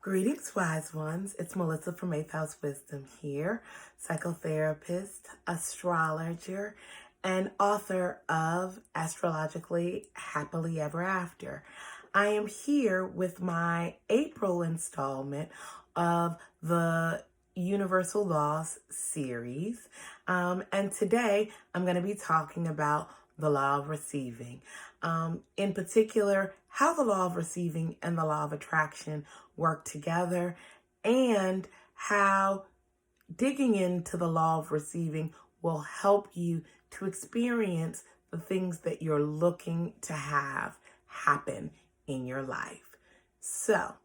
Greetings, wise ones. It's Melissa from 8th House Wisdom here, psychotherapist, astrologer, and author of Astrologically Happily Ever After. I am here with my April installment of the Universal Laws series. And today I'm going to be talking about the law of receiving. In particular, how the law of receiving and the law of attraction work together, and how digging into the law of receiving will help you to experience the things that you're looking to have happen in your life. So,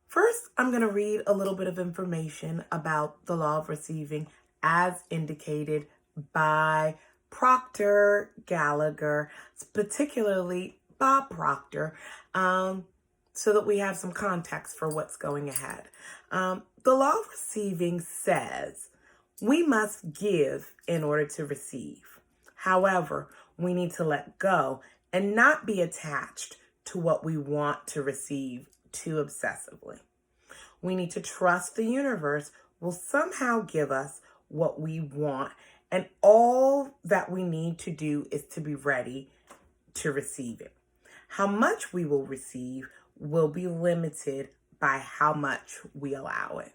first, I'm going to read a little bit of information about the law of receiving as indicated by Proctor Gallagher, particularly Bob Proctor, so that we have some context for what's going ahead. The law of receiving says we must give in order to receive. However, we need to let go and not be attached to what we want to receive too obsessively. We need to trust the universe will somehow give us what we want, and all that we need to do is to be ready to receive it. How much we will receive will be limited by how much we allow it.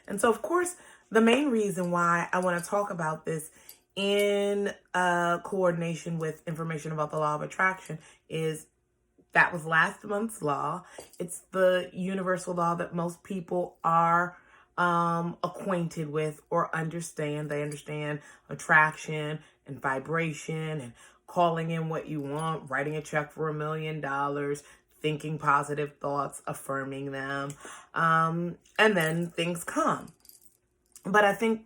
And so, of course, the main reason why I want to talk about this in coordination with information about the law of attraction is that was last month's law. It's the universal law that most people are acquainted with or understand. They understand attraction and vibration and calling in what you want, writing a check for $1 million, thinking positive thoughts, affirming them, and then things come. But I think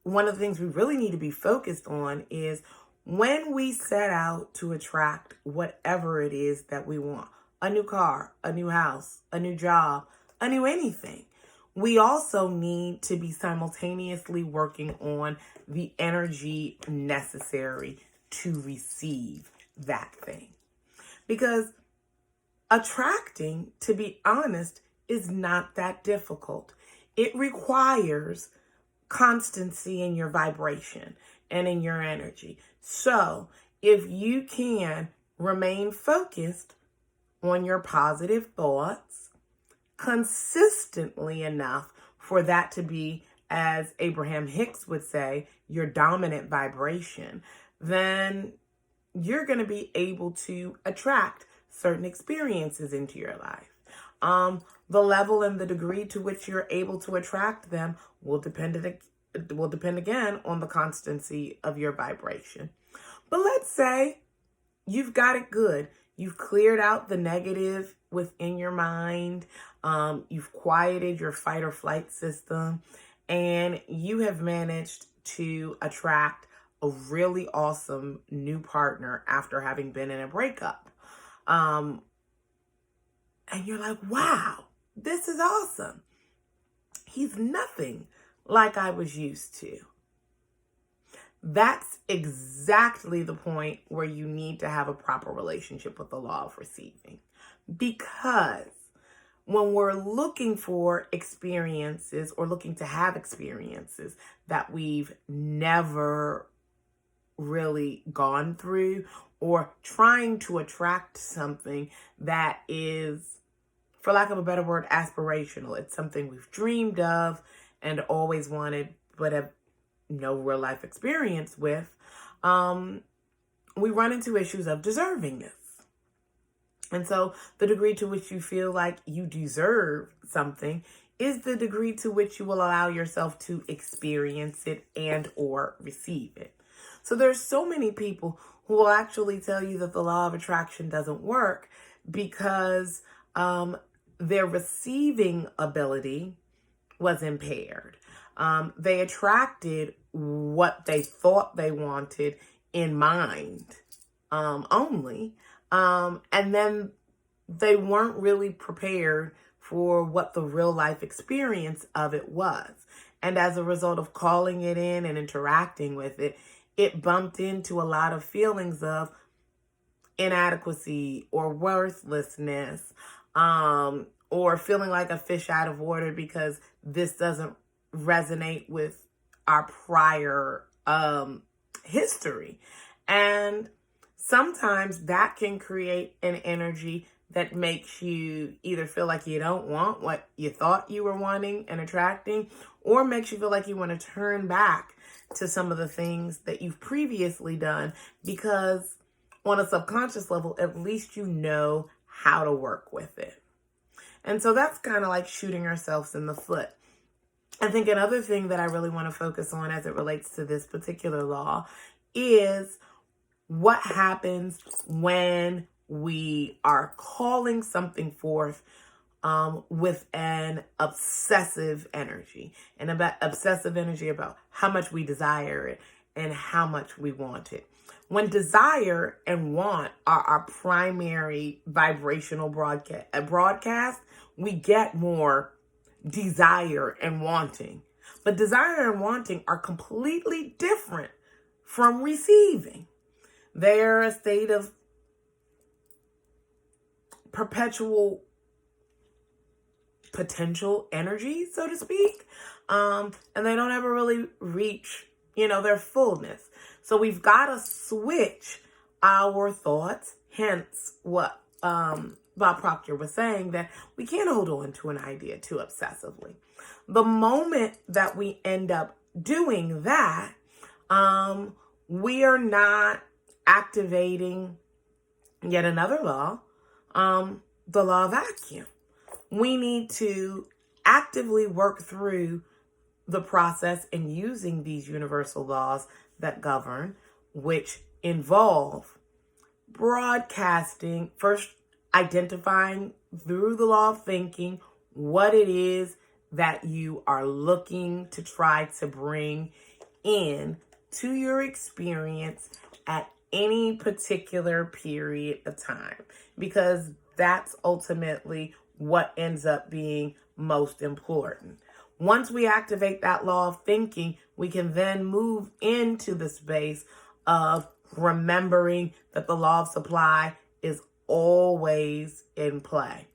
one of the things we really need to be focused on is when we set out to attract whatever it is that we want, a new car, a new house, a new job, a new anything, we also need to be simultaneously working on the energy necessary to receive that thing. Because attracting, to be honest, is not that difficult. It requires constancy in your vibration and in your energy. So if you can remain focused on your positive thoughts consistently enough for that to be, as Abraham Hicks would say, your dominant vibration, then you're going to be able to attract certain experiences into your life. The level and the degree to which you're able to attract them will depend again on the constancy of your vibration. But let's say you've got it good. You've cleared out the negative within your mind. You've quieted your fight or flight system, and you have managed to attract a really awesome new partner after having been in a breakup. And you're like, wow, this is awesome. He's nothing like I was used to. That's exactly the point where you need to have a proper relationship with the law of receiving. Because when we're looking for experiences or looking to have experiences that we've never really gone through, or trying to attract something that is, for lack of a better word, aspirational. It's something we've dreamed of and always wanted, but have no real life experience with. We run into issues of deservingness. And so the degree to which you feel like you deserve something is the degree to which you will allow yourself to experience it and or receive it. So there's so many people who will actually tell you that the law of attraction doesn't work because their receiving ability was impaired. They attracted what they thought they wanted in mind only. And then they weren't really prepared for what the real life experience of it was. And as a result of calling it in and interacting with it, it bumped into a lot of feelings of inadequacy or worthlessness, or feeling like a fish out of water because this doesn't resonate with our prior history. And sometimes that can create an energy that makes you either feel like you don't want what you thought you were wanting and attracting, or makes you feel like you want to turn back to some of the things that you've previously done, because on a subconscious level, at least you know how to work with it. And so that's kind of like shooting ourselves in the foot. I think another thing that I really want to focus on as it relates to this particular law is what happens when we are calling something forth with an obsessive energy, and about obsessive energy about how much we desire it and how much we want it. When desire and want are our primary vibrational broadcast, we get more desire and wanting. But desire and wanting are completely different from receiving. They're a state of perpetual potential energy, so to speak. And they don't ever really reach, their fullness. So we've got to switch our thoughts, hence what Bob Proctor was saying, that we can't hold on to an idea too obsessively. The moment that we end up doing that, we are not activating yet another law, the law of vacuum. We need to actively work through the process in using these universal laws that govern, which involve broadcasting, first identifying through the law of thinking what it is that you are looking to try to bring in to your experience at any particular period of time, because that's ultimately what ends up being most important. Once we activate that law of thinking, we can then move into the space of remembering that the law of supply is always in play.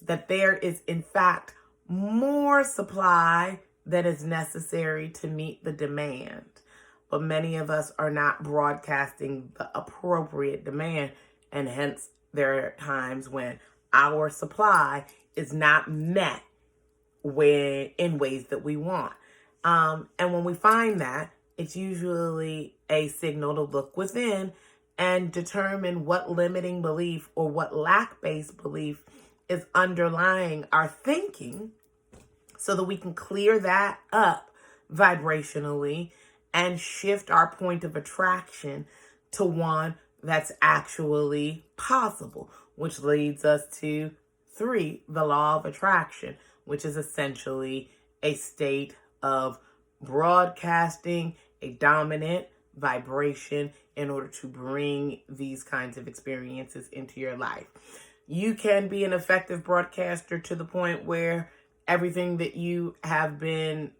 That there is, in fact, more supply than is necessary to meet the demand. But many of us are not broadcasting the appropriate demand, and hence there are times when our supply is not met in ways that we want. And when we find that, it's usually a signal to look within and determine what limiting belief or what lack-based belief is underlying our thinking, so that we can clear that up vibrationally and shift our point of attraction to one that's actually possible, which leads us to 3, the law of attraction, which is essentially a state of broadcasting a dominant vibration in order to bring these kinds of experiences into your life. You can be an effective broadcaster to the point where everything that you have been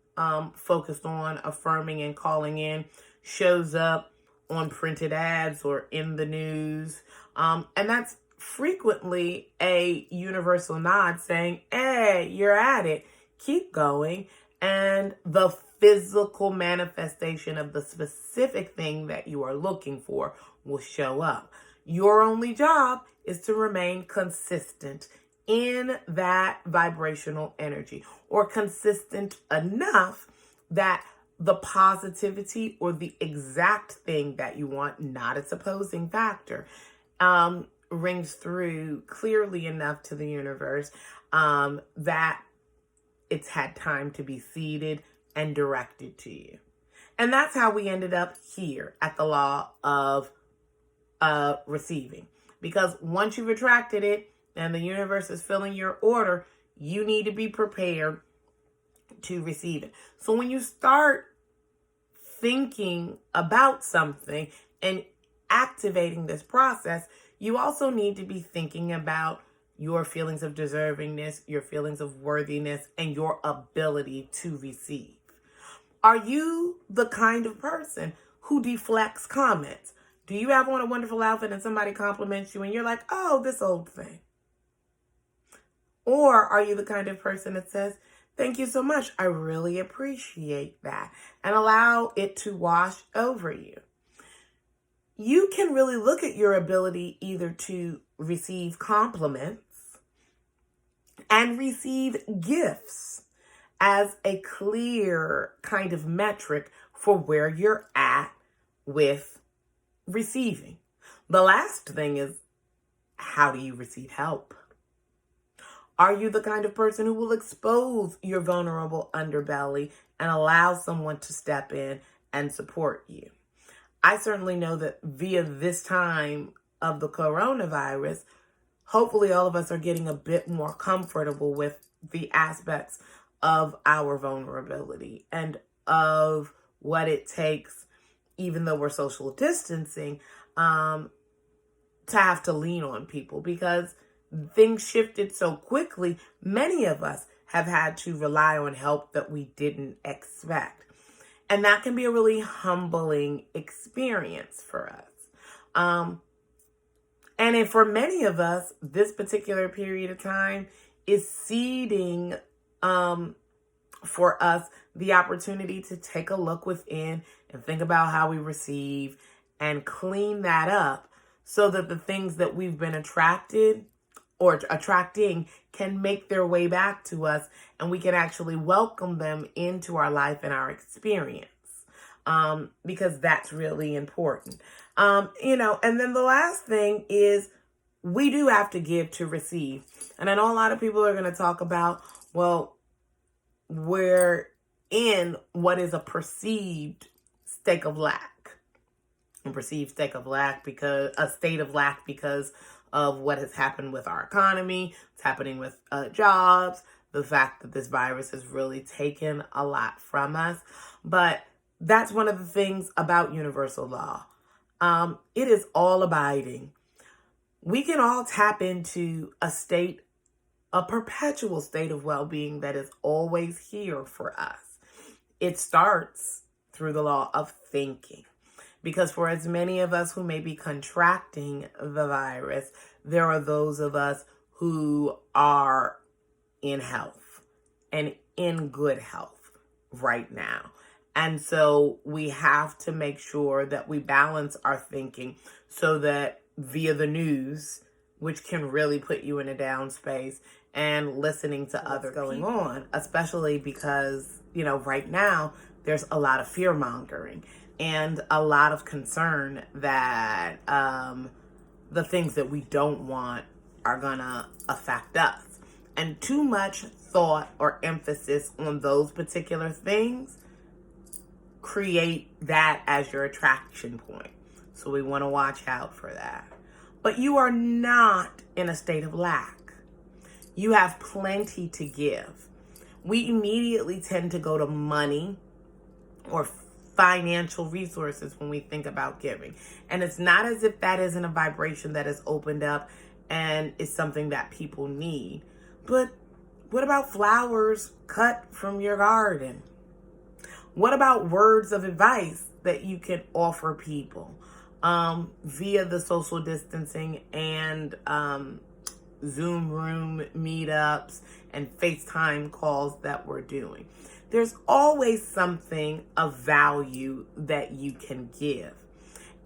focused on affirming and calling in shows up on printed ads or in the news. And that's frequently a universal nod saying, hey, you're at it, keep going. And the physical manifestation of the specific thing that you are looking for will show up. Your only job is to remain consistent in that vibrational energy, or consistent enough that the positivity or the exact thing that you want, not its opposing factor, rings through clearly enough to the universe that it's had time to be seeded and directed to you. And that's how we ended up here at the law of receiving. Because once you've attracted it and the universe is filling your order, you need to be prepared to receive it. So when you start thinking about something and activating this process, you also need to be thinking about your feelings of deservingness, your feelings of worthiness, and your ability to receive. Are you the kind of person who deflects comments? Do you have on a wonderful outfit and somebody compliments you and you're like, oh, this old thing? Or are you the kind of person that says, thank you so much, I really appreciate that, and allow it to wash over you? You can really look at your ability either to receive compliments and receive gifts as a clear kind of metric for where you're at with receiving. The last thing is, how do you receive help? Are you the kind of person who will expose your vulnerable underbelly and allow someone to step in and support you? I certainly know that via this time of the coronavirus, hopefully all of us are getting a bit more comfortable with the aspects of our vulnerability and of what it takes, even though we're social distancing, to have to lean on people, because things shifted so quickly. Many of us have had to rely on help that we didn't expect. And that can be a really humbling experience for us. And for many of us, this particular period of time is seeding for us the opportunity to take a look within and think about how we receive and clean that up so that the things that we've been attracting can make their way back to us, and we can actually welcome them into our life and our experience, because that's really important. And then the last thing is, we do have to give to receive. And I know a lot of people are going to talk about, well, we're in what is a perceived state of lack. A perceived state of lack because of what has happened with our economy, what's happening with jobs, the fact that this virus has really taken a lot from us. But that's one of the things about universal law. It is all abiding. We can all tap into a perpetual state of well-being that is always here for us. It starts through the law of thinking. Because for as many of us who may be contracting the virus, there are those of us who are in health and in good health right now. And so we have to make sure that we balance our thinking so that via the news, which can really put you in a down space, and listening to others going on, especially because, right now there's a lot of fear mongering and a lot of concern that the things that we don't want are gonna affect us. And too much thought or emphasis on those particular things create that as your attraction point. So we want to watch out for that. But you are not in a state of lack. You have plenty to give. We immediately tend to go to money or financial resources when we think about giving. And it's not as if that isn't a vibration that is opened up and is something that people need. But what about flowers cut from your garden? What about words of advice that you can offer people via the social distancing and Zoom room meetups and FaceTime calls that we're doing? There's always something of value that you can give.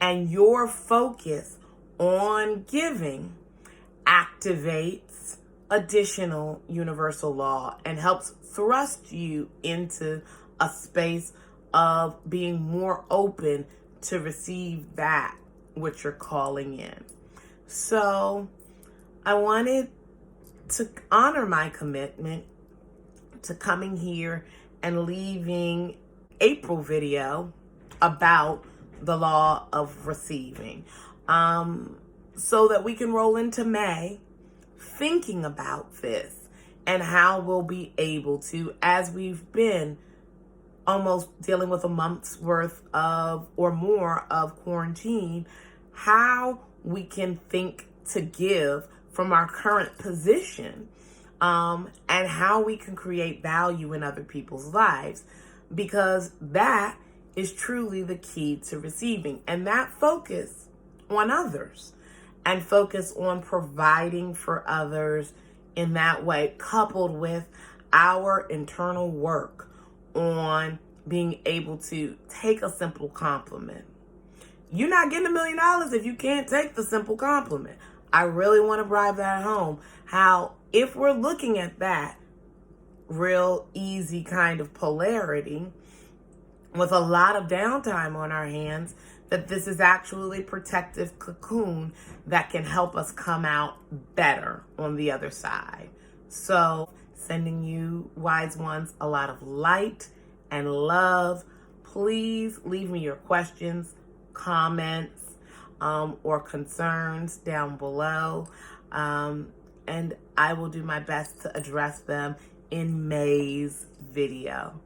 And your focus on giving activates additional universal law and helps thrust you into a space of being more open to receive that which you're calling in. So I wanted to honor my commitment to coming here and leaving April video about the law of receiving, so that we can roll into May thinking about this and how we'll be able to, as we've been almost dealing with a month's worth of or more of quarantine, how we can think to give from our current position, and how we can create value in other people's lives, because that is truly the key to receiving. And that focus on others and focus on providing for others in that way, coupled with our internal work on being able to take a simple compliment. You're not getting $1 million if you can't take the simple compliment. I really want to drive that home. How, if we're looking at that real easy kind of polarity with a lot of downtime on our hands, that this is actually a protective cocoon that can help us come out better on the other side. So, sending you wise ones a lot of light and love. Please leave me your questions, comments, or concerns down below. And I will do my best to address them in May's video.